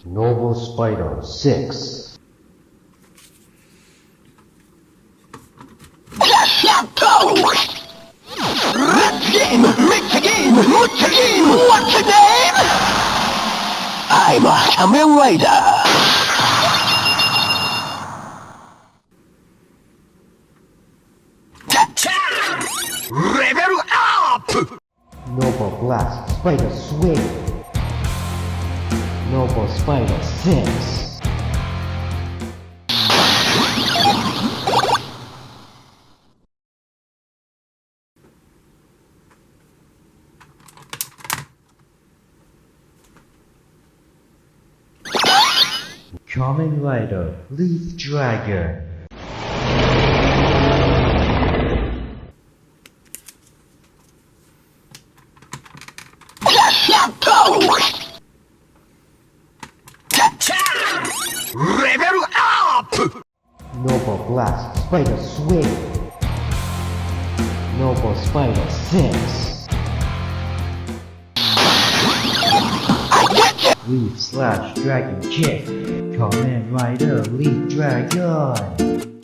Noble Spider 6. Let's game! Make the game! What's the game? What's the name? I'm a Kamen Rider! Level up! Noble Blast Spider Swing. Noble Spider 6. Kamen Rider Leaf Dragon. Level up! Noble Blast Spider Swing. Noble Spider 6. Leaf Slash Dragon Kick. Kamen Rider Leaf Dragon.